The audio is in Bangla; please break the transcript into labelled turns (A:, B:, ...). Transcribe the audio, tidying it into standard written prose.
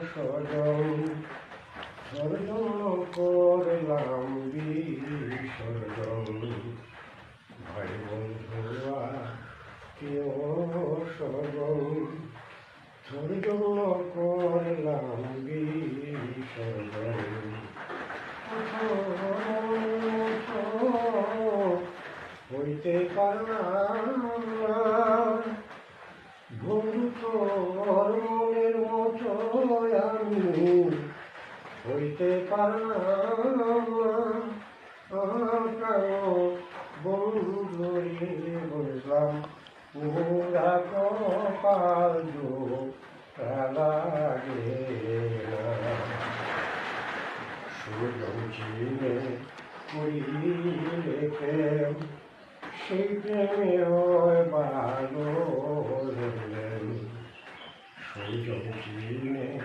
A: সজন তোর জন্য করলাম বিসর্জন ভাই বন্ধুয়া কেউ সজন তোর জন্য করলাম বিসর্জন হইতে পারলাম না বন্ধু তোর মনের মতো আমি হইতে পারলাম না বন্ধু বুঝলাম পুরা কপাল লাগে সুযোগ চিনে করিলে প্রেম সেই প্রেমে ভালো সুযোগ চিনে